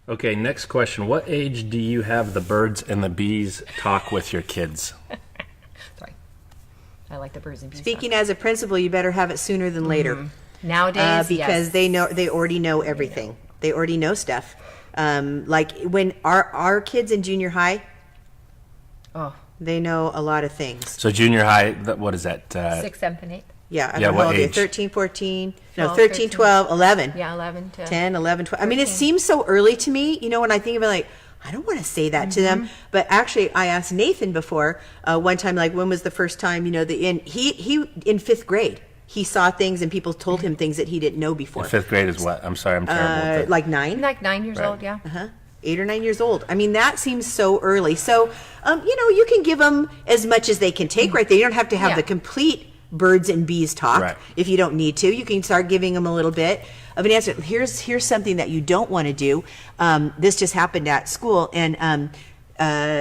Okay, next question. What age do you have the birds and the bees talk with your kids? Sorry. I like the birds and bees. Speaking as a principal, you better have it sooner than later. Nowadays, because yes. they already know everything. They already know stuff. Like when our kids in junior high, they know a lot of things. So junior high, what is that? 6th, 7th, and 8th. Yeah, I Yeah, don't know what how old are you? age? 13, 14, 12, 13, 13. 12, 11. Yeah, 11 to 10, 11, 12. I mean, it 13. seems so early to me, when I think of it, like, I don't want to say that to them. But actually, I asked Nathan before, one time, like, when was the first time, he in 5th grade, he saw things and people told him things that he didn't know before. And 5th grade is what? I'm sorry, I'm terrible with it. Like 9? Like 9 years Right. old, yeah. 8 or 9 years old. I mean, that seems so early. So, you can give them as much as they can take right there. You don't have to have Yeah. the complete birds and bees talk. Right. If you don't need to. You can start giving them a little bit of an answer. Here's something that you don't want to do. This just happened at school, and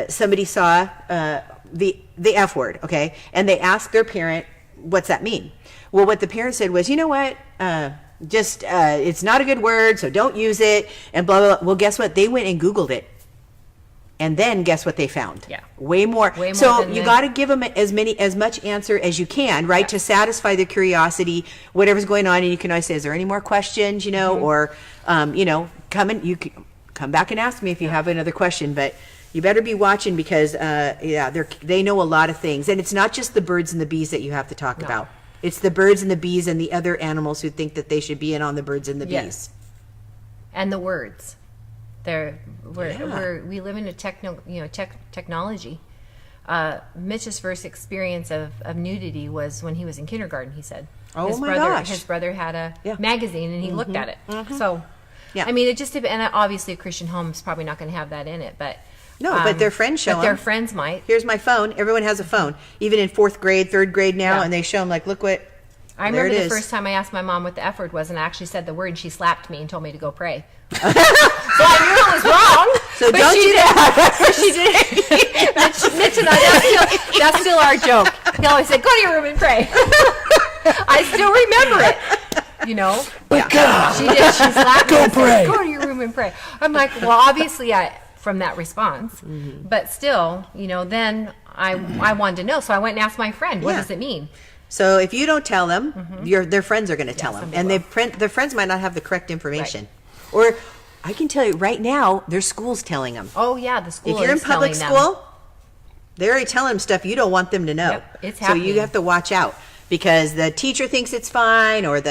somebody saw the F word, okay? And they asked their parent, what's that mean? Well, what the parent said was, you know what? It's not a good word, so don't use it, and blah, blah, blah. Well, guess what? They went and Googled it. And then guess what they found? Yeah. Way more. Way more So than you the- got to give them as much answer as you can, right? Yeah. To satisfy their curiosity, whatever's going on. And you can always say, is there any more questions, or, you can come back and ask me if you have another question, but you better be watching because, they know a lot of things. And it's not just the birds and the bees that you have to talk about. It's the birds and the bees and the other animals who think that they should be in on the birds and the bees. Yes. And the words. We live in a technology. Mitch's first experience of nudity was when he was in kindergarten. He said, Oh his my brother, gosh. his brother had a Yeah. magazine and he looked at it. So, Yeah. I mean, it just and obviously a Christian home is probably not going to have that in it, but No, but their friends show but their them. friends might. Here's my phone. Everyone has a phone, even in 4th grade, 3rd grade now, Yeah. and they show them, like, look what. I there remember it the is. first time I asked my mom what the F word was, and I actually said the word, and she slapped me and told me to go pray. So I knew it was wrong. So but don't she do did- that. but she did. Mitch and I, that's still our joke. He always said, "Go to your room and pray." I still remember it. But God, She did. She slapped me Go and said, pray. "Go to your room and pray." I'm like, well, obviously, from that response, but still, then I wanted to know, so I went and asked my friend, "What Yeah. does it mean?" So if you don't tell them, their friends are going to tell them, somebody and will. their friends might not have the correct information, or I can tell you right now, their school's telling them. Oh yeah, the school. If you're in is public telling them. school, they're already telling them stuff you don't want them to know. Yep, it's so you happening. have to watch out because the teacher thinks it's fine, or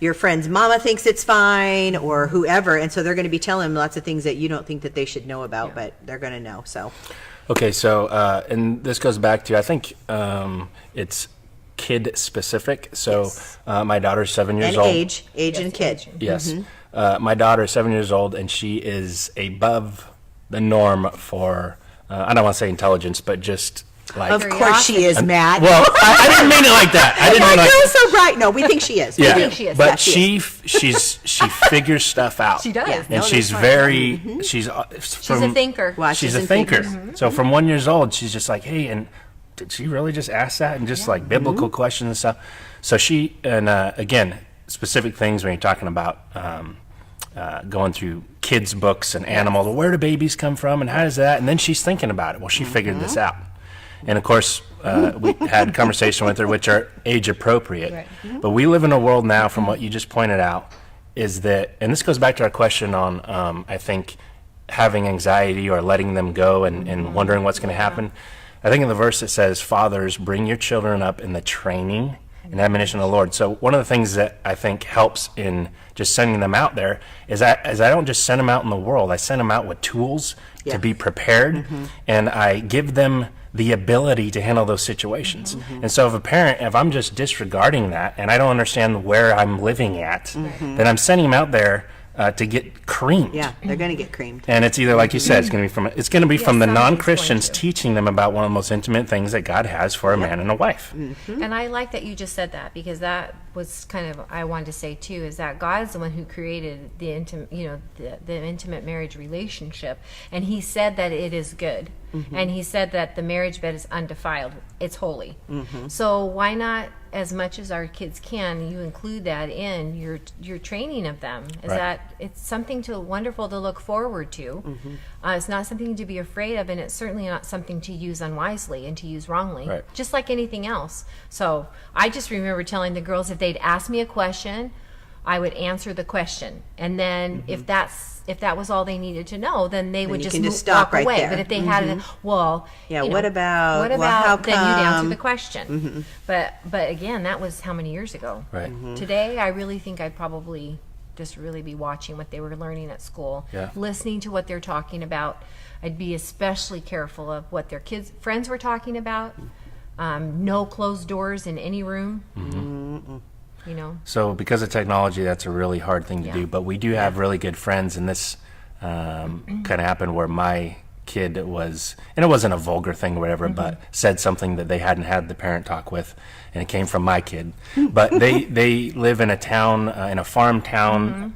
your friend's mama thinks it's fine, or whoever, and so they're going to be telling them lots of things that you don't think that they should know about, but they're going to know. So Okay, so and this goes back to I think it's kid specific. So Yes. my daughter's 7 years and old. age and kid. age. Yes, my daughter is 7 years old, and she is above the norm for I don't want to say intelligence, but just like. Of course she is, Matt. Well, I didn't mean it like that. I didn't mean That like. girl is so bright. No, we think she is. We Yeah, do. think she is. but Yeah, she she figures stuff out. She does. Yeah. and No, she's that's fine. very she's She's a thinker. Watches She's a and thinker. figures. So from 1 year old, she's just like, hey, and did she really just ask that? And just like biblical questions and stuff. So she, and again, specific things when you're talking about going through kids' books and animals. Well, where do babies come from and how does that? And then she's thinking about it. Well, she figured this out. And of course, we had conversation with her, which are age appropriate. Right. But we live in a world now, from what you just pointed out, is that, and this goes back to our question on, I think, having anxiety or letting them go and wondering what's going to happen. I think in the verse it says, fathers, bring your children up in the training and admonition of the Lord. So one of the things that I think helps in just sending them out there is I don't just send them out in the world. I send them out with tools Yeah. to be prepared, and I give them the ability to handle those situations. And so if I'm just disregarding that and I don't understand where I'm living at, then I'm sending them out there to get creamed. Yeah, they're going to get creamed. And it's either, like you said, it's going to be from the somebody's non-Christians going to. teaching them about one of the most intimate things that God has for a man and a wife. And I like that you just said that, because that was kind of I wanted to say too, is that God is the one who created the intimate, the intimate marriage relationship, and He said that it is good. And he said that the marriage bed is undefiled. It's holy. So why not, as much as our kids can, you include that in your training of them? Is Right. that it's something wonderful to look forward to. It's not something to be afraid of, and it's certainly not something to use unwisely and to use wrongly, Right. just like anything else. So I just remember telling the girls, if they'd ask me a question, I would answer the question, and then if that was all they needed to know, then they would you just, can just stop walk right away. there. But if they had, well, Yeah, you know, what about- what well, how about? Then you'd answer come? the question. But again, that was how many years ago? Right. Today, I really think I'd probably just really be watching what they were learning at school, Yeah. listening to what they're talking about. I'd be especially careful of what their friends were talking about. No closed doors in any room. You know. So because of technology, that's a really hard thing to Yeah. do. But we do have really good friends, and this kind of happened where my kid was, and it wasn't a vulgar thing or whatever, but said something that they hadn't had the parent talk with, and it came from my kid. But they live in a town, in a farm town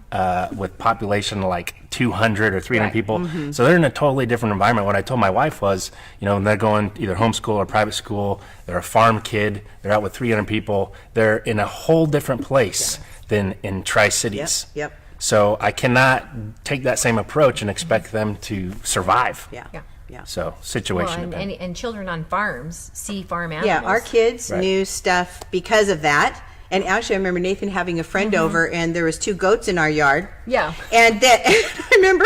with population like 200 or 300 Right. people. So they're in a totally different environment. What I told my wife was, you know, they're going either homeschool or private school. They're a farm kid. They're out with 300 people. They're in a whole different place than in Tri-Cities. Yep. So I cannot take that same approach and expect them to survive. Yeah. Yeah. Yeah. So Well, situation and, dependent. and children on farms see farm animals. Yeah, our kids Right. knew stuff because of that. And actually, I remember Nathan having a friend over, and there was 2 goats in our yard. Yeah. And then I remember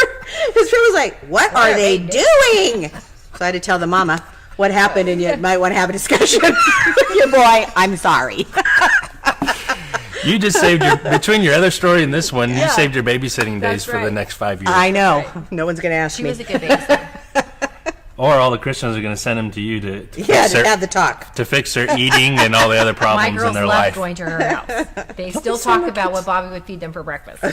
his friend was like, "What are they doing?" So I had to tell the mama what happened, and you might want to have a discussion with your boy. I'm sorry. You just saved between your other story and this one, you Yeah. saved your babysitting days That's for the right. next 5 years. I know. No one's going to ask She me. was a good babysitter. Or all the Christians are going to send them to you to Yeah, fix to their, have the talk. to fix their eating and all the other My problems in girls their loved life. going to her house. They still talk about what Bobby would feed them for breakfast.